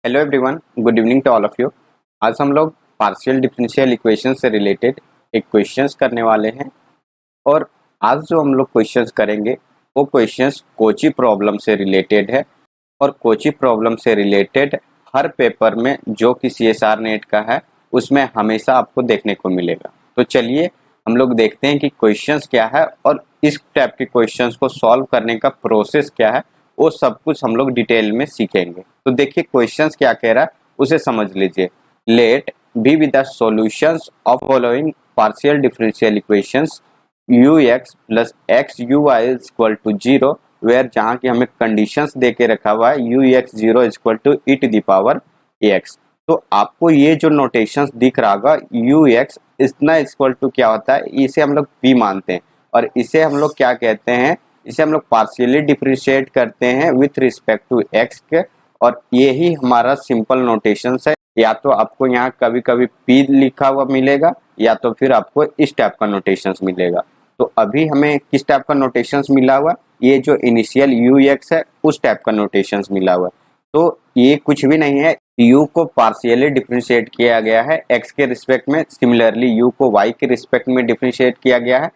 Hello everyone, good evening to all of you. आज हम लोग पार्शियल डिफरेंशियल इक्वेशन से रिलेटेड एक क्वेश्चंस करने वाले हैं और आज जो हम लोग क्वेश्चंस करेंगे वो क्वेश्चंस कोची प्रॉब्लम से रिलेटेड है। और कोची प्रॉब्लम से रिलेटेड हर पेपर में जो कि CSR नेट का है उसमें हमेशा आपको देखने को मिलेगा। तो चलिए हम लोग देखते हैं कि क्वेश्चंस क्या है और इस टाइप के क्वेश्चंस को सॉल्व करने का प्रोसेस क्या है, वो सब कुछ हम लोग डिटेल में सीखेंगे। तो देखिए क्वेश्चंस क्या कह रहा है उसे समझ लीजिए। Let be with the solutions of following partial differential equations ux plus X U Y is equal to zero, where जहाँ की हमें कंडीशंस दे के रखा हुआ है ux zero is equal to E to the power ax। तो आपको ये जो नोटेशंस दिख रहा होगा ux इतना इक्वल टू क्या होता है, इसे हम लोग p मानते हैं और इसे हम लोग क्या कहते हैं, इसे हम लोग पार्शियली डिफरेंशिएट करते हैं विथ रिस्पेक्ट टू x के। और यही हमारा सिंपल नोटेशंस है। या तो आपको यहाँ कभी कभी p लिखा हुआ मिलेगा या तो फिर आपको इस टाइप का नोटेशंस मिलेगा। तो अभी हमें किस टाइप का नोटेशंस मिला हुआ, ये जो इनिशियल ux है उस टाइप का नोटेशंस मिला हुआ। तो ये कुछ भी नहीं है, u को पार्शियली डिफरेंशिएट किया गया है x के रिस्पेक्ट में, सिमिलरली u को y के रिस्पेक्ट में डिफरेंशिएट किया गया है।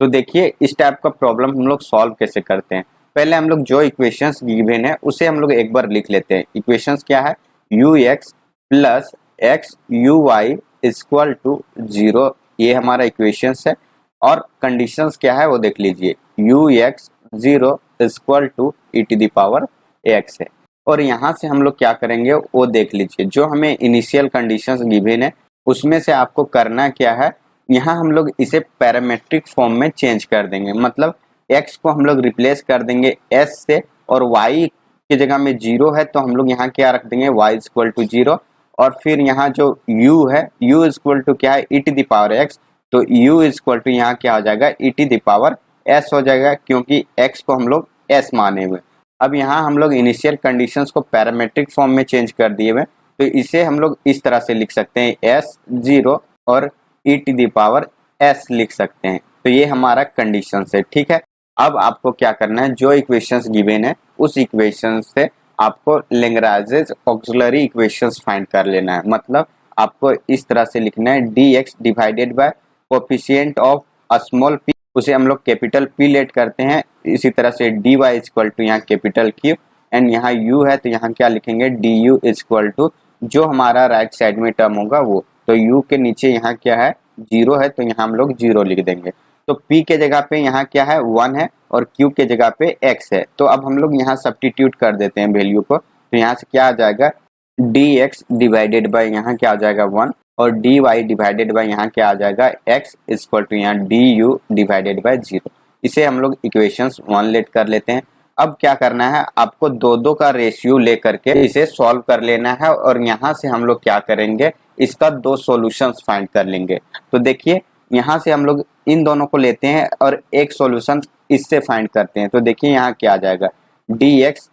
तो देखिए इस टाइप का प्रॉब्लम हम लोग सॉल्व कैसे करते हैं। पहले हम लोग जो इक्वेशंस गिवन है उसे हम लोग एक बार लिख लेते हैं। इक्वेशंस क्या है, ux plus X U Y equal to zero, ये हमारा इक्वेशंस है। और कंडीशंस क्या है वो देख लीजिए, ux zero equal to E to the power ax है। और यहाँ से हम लोग क्या करेंगे वो देख लीजिए। जो हमें इनिशियल कंडीशंस गिवन है उसमें से आपको करना क्या है, यहाँ हम लोग इसे पैरामेट्रिक फॉर्म में चेंज कर देंगे। मतलब x को हम लोग रिप्लेस कर देंगे s से और y की जगह में जीरो है तो हम लोग यहाँ क्या रख देंगे y इक्वल टू जीरो। और फिर यहाँ जो u है u इक्वल टू क्या है ई टू द पावर x, तो u इक्वल टू यहाँ क्या हो जाएगा ई टू द पावर s हो जाएगा क्योंकि x को हम लोग s माने हुए। अब यहाँ हम लोग इनिशियल कंडीशंस को पैरामेट्रिक फॉर्म में चेंज कर दिए हुए, तो इसे हम लोग इस तरह से लिख सकते हैं s जीरो और ई टू द पावर s लिख सकते हैं। तो ये हमारा कंडीशन है, ठीक है। अब आपको क्या करना है, जो इक्वेशंस गिवन है उस इक्वेशन से आपको लैग्रेंज ऑक्सिलरी इक्वेशंस फाइंड कर लेना है। मतलब आपको इस तरह से लिखना है dx divided by coefficient of small p, उसे हम लोग कैपिटल P लेट करते हैं। इसी तरह से dy इक्वल टू यहाँ कैपिटल Q एंड यहाँ u है तो यहाँ क्या लिखेंगे du इक्वल टू जो हमारा राइट साइड में टर्म होगा वो। तो u के नीचे यहाँ क्या है जीरो है तो यहाँ हम लोग जीरो लिख देंगे। तो p के जगह पे यहाँ क्या है 1 है और q के जगह पे x है। तो अब हम लोग यहाँ सब्स्टिट्यूट कर देते हैं वैल्यू को। तो यहाँ से क्या आ जाएगा dx डिवाइडेड बाय यहाँ क्या आ जाएगा 1 और dy डिवाइडेड बाय यहाँ क्या आ जाएगा x इक्वल टू यहाँ du डिवाइडेड बाय 0। इसे हम लोग इक्वेशंस 1 लेट कर लेते हैं। अब क्या करना है, आपको दो दो का रेशियो लेकर के इसे सॉल्व कर लेना है और यहाँ से हम लोग क्या करेंगे, इसका दो सॉल्यूशंस फाइंड कर लेंगे। तो देखिए यहाँ से हम लोग इन दोनों को लेते हैं और एक सॉल्यूशन इससे फाइंड करते हैं। तो देखिए यहाँ क्या आ जाएगा dx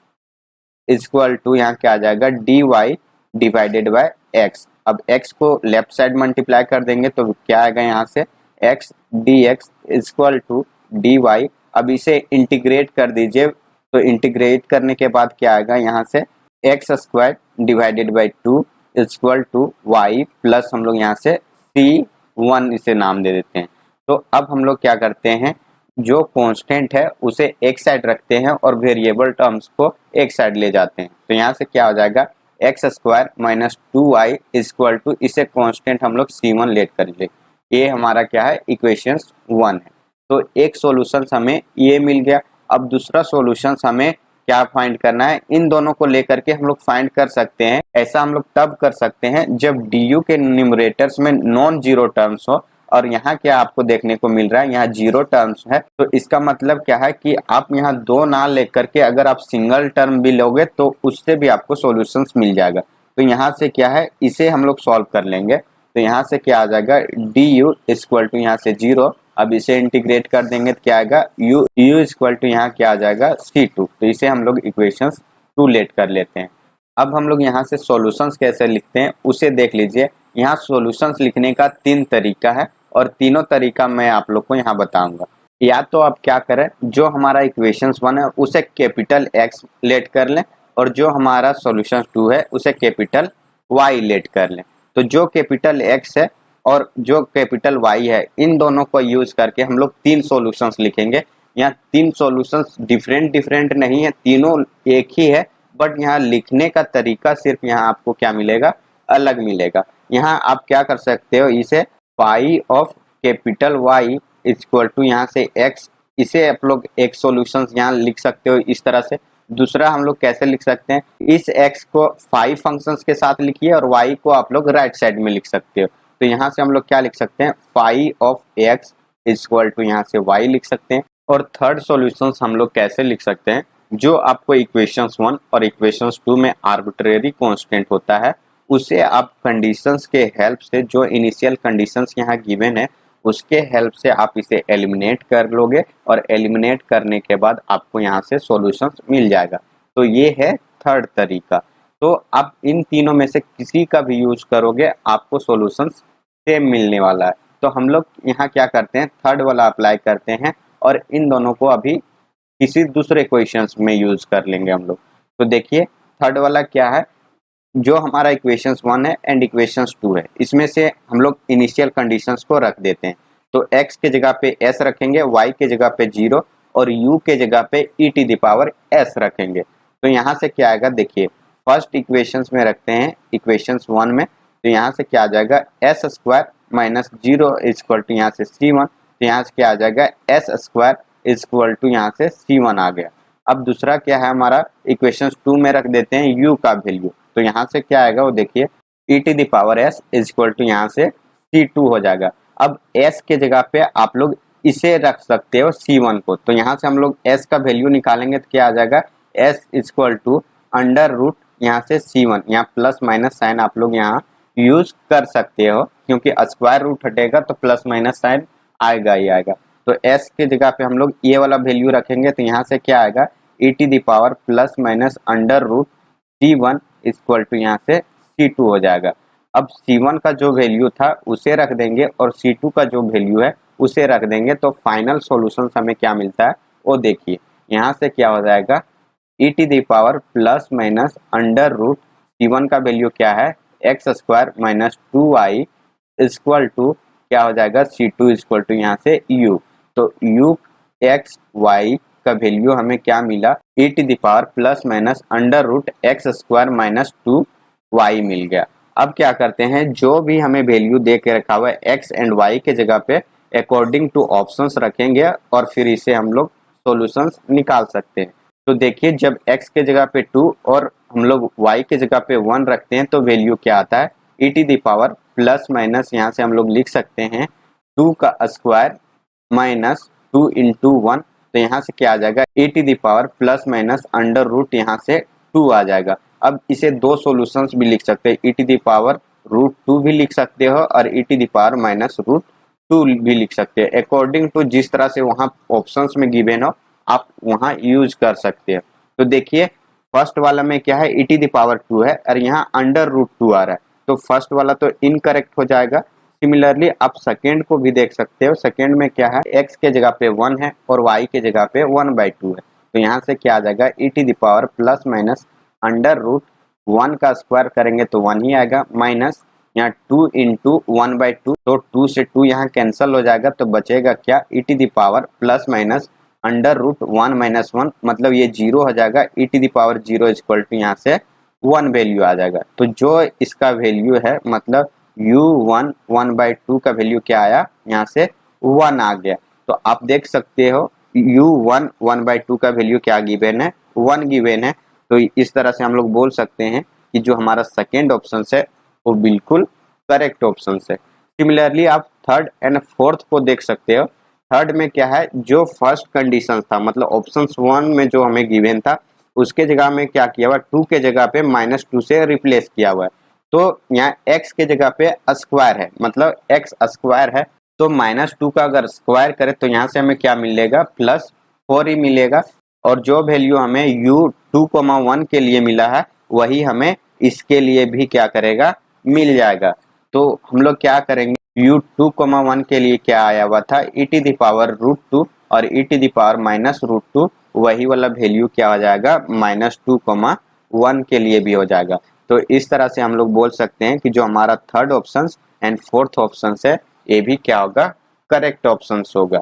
इक्वल टू यहाँ क्या आ जाएगा dy डिवाइडेड बाय x। अब x को लेफ्ट साइड मल्टीप्लाई कर देंगे तो क्या आएगा यहाँ से x dx equal to dy। अब इसे इंटीग्रेट कर दीजिए, तो इंटीग्रेट करने के बाद क्या आएगा यहाँ से X square divided by 2 equal to Y plus हम लोग यहाँ से c1 इसे नाम दे देते हैं। तो अब हम लोग क्या करते हैं, जो कांस्टेंट है उसे एक साइड रखते हैं और वेरिएबल टर्म्स को एक साइड ले जाते हैं। तो यहाँ से क्या हो जाएगा X square minus 2y equal to, इसे कांस्टेंट हम लोग c1 लेट करेंगे। ये हमारा क्या है इक्वेशन 1 है। तो एक सॉल्यूशन हमें ये मिल गया। अब दूसरा सॉल्यूशन हमें क्या फाइंड करना है, इन दोनों को लेकर के हम लोग फाइंड कर सकते हैं। ऐसा हम लोग तब कर सकते हैं जब du के न्यूमरेटर्स में नॉन जीरो टर्म्स हो और यहाँ क्या आपको देखने को मिल रहा है यहाँ जीरो टर्म्स है। तो इसका मतलब क्या है कि आप यहाँ दो ना लेकर के अगर आप सिंगल टर्म भी लोगे तो उससे भी आपको सॉल्यूशंस मिल जाएगा। तो यहाँ से क्या है इसे हम लोग सॉल्व कर लेंगे। तो यहाँ से क्या आ जाएगा du इक्वल टू यहाँ से जीरो। अब इसे इंटीग्रेट कर देंगे तो क्या आएगा u इक्वल टू यहाँ क्या आ जाएगा c2। तो इसे हम लोग इक्वेशंस 2 लेट कर लेते हैं। अब हम लोग यहाँ से सॉल्यूशंस कैसे लिखते हैं उसे देख लीजिए। यहाँ सॉल्यूशंस लिखने का 3 तरीका है और तीनों तरीका मैं आप लोग को यहाँ बताऊंगा। या तो आप क्या करें, जो हमारा इक्वेशंस 1 है उसे कैपिटल X लेट कर लें और जो हमारा सॉल्यूशन 2 है उसे कैपिटल Y लेट कर लें। तो जो कैपिटल X है और जो कैपिटल Y है, इन दोनों को यूज करके हम लोग 3 सॉल्यूशंस लिखेंगे। यहाँ 3 सॉल्यूशंस डिफरेंट नहीं है, तीनों एक ही है, बट यहाँ लिखने का तरीका सिर्फ यहाँ आपको क्या मिलेगा, अलग मिलेगा। यहाँ आप क्या कर सकते हो, इसे phi of capital Y equal to यहाँ से X, इसे आप लोग एक सॉल्यूशन यहाँ लिख सकते हो इस तरह से। दूसरा हम लोग कैसे लिख सकते हैं, इस x को 5 फंक्शंस के साथ लिखिए और y को आप लोग राइट साइड में लिख सकते हो। तो यहाँ से हम लोग क्या लिख सकते हैं, phi of x equal to यहाँ से y लिख सकते हैं। और थर्ड सॉल्यूशंस हम लोग कैसे लिख सकते हैं, जो आपको इक्वेशंस 1 और इक्वेशंस 2 में आर्बिट्रेरी कांस्टेंट होता है, उसे आप कंडीशंस के हेल्प से, जो इनिशियल कंडीशंस यहाँ गिवन है उसके हेल्प से आप इसे एलिमिनेट कर लोगे और एलिमिनेट करने के बाद आपको यहाँ से सॉल्यूशंस मिल जाएगा। तो ये है थर्ड तरीका। तो आप इन तीनों में से किसी का भी यूज करोगे आपको सॉल्यूशंस सेम मिलने वाला है। तो हम लोग यहाँ क्या करते हैं, थर्ड वाला अप्लाई करते हैं और इन दोनों को अभी किसी दूसरे क्वेश्चंस में यूज कर लेंगे हम लोग। तो देखिए थर्ड वाला क्या है, जो हमारा इक्वेशंस 1 है एंड इक्वेशंस 2 है, इसमें से हम लोग इनिशियल कंडीशंस को रख देते हैं। तो x के जगह पे s रखेंगे, y के जगह पे 0 और u के जगह पे e to the power s रखेंगे। तो यहाँ से क्या आएगा, देखिए फर्स्ट इक्वेशंस में रखते हैं, इक्वेशंस 1 में, तो यहाँ से क्या आ जाएगा, s square minus 0 equal to यहाँ से c1। तो यहाँ से क्या आ जाएगा, s स्क्वायर इक्वल टू यहाँ से c1 आ गया। अब दूसरा क्या है हमारा, इक्वेशंस 2 में रख देते हैं u का वैल्यू। तो यहाँ से क्या आएगा वो देखिए, e to the power s equal to यहाँ से c2 हो जाएगा। अब s के जगह पे आप लोग इसे रख सकते हो c1 को। तो यहाँ से हम लोग s का वैल्यू निकालेंगे तो क्या आ जाएगा, s equal to under root यहाँ से c1। यहाँ प्लस माइनस साइन आप लोग यहाँ यूज कर सकते हो, क्योंकि स्क्वायर रूट हटेगा तो प्लस माइनस साइन आएगा ही आएगा। तो s के जगह पे हम लोग ये वाला वैल्यू रखेंगे तो यहाँ से क्या आएगा, e to the power plus minus under root c1 equal to यहाँ से c2 हो जाएगा। अब c1 का जो वैल्यू था उसे रख देंगे और c2 का जो वैल्यू है उसे रख देंगे। तो फाइनल सॉल्यूशन हमें क्या मिलता है वो देखिए, यहाँ से क्या हो जाएगा, e to the power plus minus under root c1 का वैल्यू क्या है, x square minus 2y equal to क्या हो जाएगा, c2 इक्वल टू यहाँ से u। तो u x y का वैल्यू हमें क्या मिला, e to the power plus minus under root x square minus 2y मिल गया। अब क्या करते हैं, जो भी हमें वैल्यू दे के रखा हुआ है x एंड y के जगह पे अकॉर्डिंग टू ऑप्शंस रखेंगे और फिर इसे हम लोग सॉल्यूशंस निकाल सकते हैं। तो देखिए जब x के जगह पे 2 और हम लोग y के जगह पे 1 रखते हैं तो वैल्यू क्या आता है, e to the power plus minus यहाँ से हम लोग लिख सकते हैं 2 का स्क्वायर माइनस 2 इंटू 1। तो यहाँ से क्या आ जाएगा, e to the power plus minus under root यहाँ से 2 आ जाएगा। अब इसे दो सॉल्यूशंस भी लिख सकते हैं, e to the power root 2 भी लिख सकते हो और e to the power minus root 2 भी लिख सकते हैं। अकॉर्डिंग टू जिस तरह से वहाँ ऑप्शंस में गिवन हो आप वहाँ यूज कर सकते हैं। तो देखिए फर्स्ट वाला में क्या है, e टू द पावर 2 है और यहाँ अंडर रूट 2 आ रहा है, तो फर्स्ट वाला तो इनकरेक्ट हो जाएगा। सिमिलरली आप सेकेंड को भी देख सकते हो, सेकेंड में क्या है, x के जगह पे 1 है और y के जगह पे 1/2 है। तो यहाँ से क्या आ जाएगा, e to the power plus minus under root 1 का स्क्वायर करेंगे तो 1 ही आएगा, माइनस यहाँ 2 इंटू 1/2, तो 2 से 2 यहाँ कैंसिल हो जाएगा तो बचेगा क्या, e to the power plus minus under root 1 minus 1, मतलब ये 0 हो जाएगा। e to the power 0 equal to यहाँ से 1 वैल्यू आ जाएगा। तो जो इसका वैल्यू है मतलब u1 1/2 का वैल्यू क्या आया, यहाँ से 1 आ गया। तो आप देख सकते हो u1 1/2 का वैल्यू क्या गिवन है, 1 गिवन है। तो इस तरह से हम लोग बोल सकते हैं कि जो हमारा सेकेंड ऑप्शन है वो बिल्कुल करेक्ट ऑप्शन है। सिमिलरली आप थर्ड एंड फोर्थ को देख सकते हो। थर्ड में क्या है, जो फर्स्ट कंडीशन था मतलब ऑप्शन 1 में जो हमें गिवन था उसके जगह में क्या किया हुआ, 2 के जगह पे -2 से रिप्लेस किया हुआ है। तो यहाँ x के जगह पे स्क्वायर है, मतलब x स्क्वायर है, तो -2 का अगर स्क्वायर करें तो यहाँ से हमें क्या मिलेगा, +4 ही मिलेगा। और जो वैल्यू हमें u2,1 के लिए मिला है वही हमें इसके लिए भी क्या करेगा, मिल जाएगा। तो हम लोग क्या करेंगे, u2,1 के लिए क्या आया हुआ था, e to the power root 2 और e to the power minus root 2, वही वाला वैल्यू क्या हो जाएगा, -2,1 1 के लिए भी हो जाएगा। तो इस तरह से हम लोग बोल सकते हैं कि जो हमारा third option and fourth option है ये भी क्या होगा, करेक्ट ऑप्शन होगा।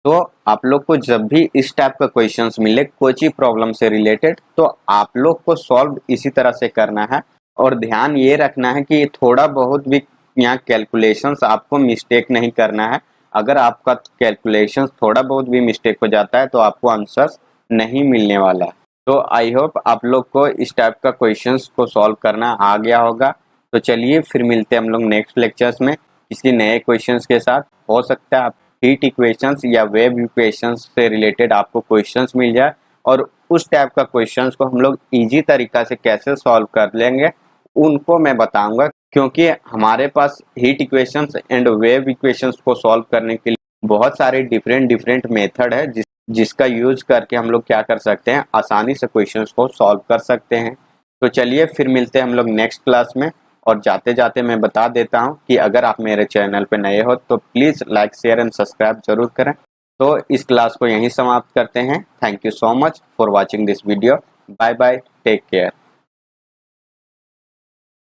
तो आप लोग को जब भी इस टाइप का क्वेश्चंस मिले कोई प्रॉब्लम से रिलेटेड, तो आप लोग को सॉल्व इसी तरह से करना है और ध्यान ये रखना है कि थोड़ा बहुत भी यहाँ कैलकुलेशंस आपको मिस्टेक नहीं करना है। अगर आपका कैलकुलेशंस थोड़ा बहुत भी मिस्टेक हो जाता है तो आपको आंसर्स नहीं मिलने वाला है। तो आई होप आप लोग को इस टाइप का क्वेश्चंस को सॉल्व करना आ गया होगा। तो चलिए फिर मिलते हैं हम लोग नेक्स्ट लेक्चर्स में किसी नए क्वेश्चंस के साथ। हो सकता है आप हीट इक्वेशंस या वेव इक्वेशंस से रिलेटेड आपको क्वेश्चंस मिल जाए और उस टाइप का क्वेश्चंस को हम लोग इजी तरीका से कैसे सॉल्व कर लेंगे उनको मैं बताऊंगा, क्योंकि हमारे पास heat equations and wave equations को सॉल्व करने के लिए बहुत सारे डिफरेंट मेथड है जिसका यूज करके हम लोग क्या कर सकते हैं, आसानी से क्वेश्चंस को सॉल्व कर सकते हैं। तो चलिए फिर मिलते हैं हम लोग नेक्स्ट क्लास में। और जाते जाते मैं बता देता हूं कि अगर आप मेरे चैनल पे नए हो तो please like share and subscribe जरूर करें। तो इस क्लास को यहीं समाप्त करते हैं। Thank you so much for watching this video. Bye bye, take care.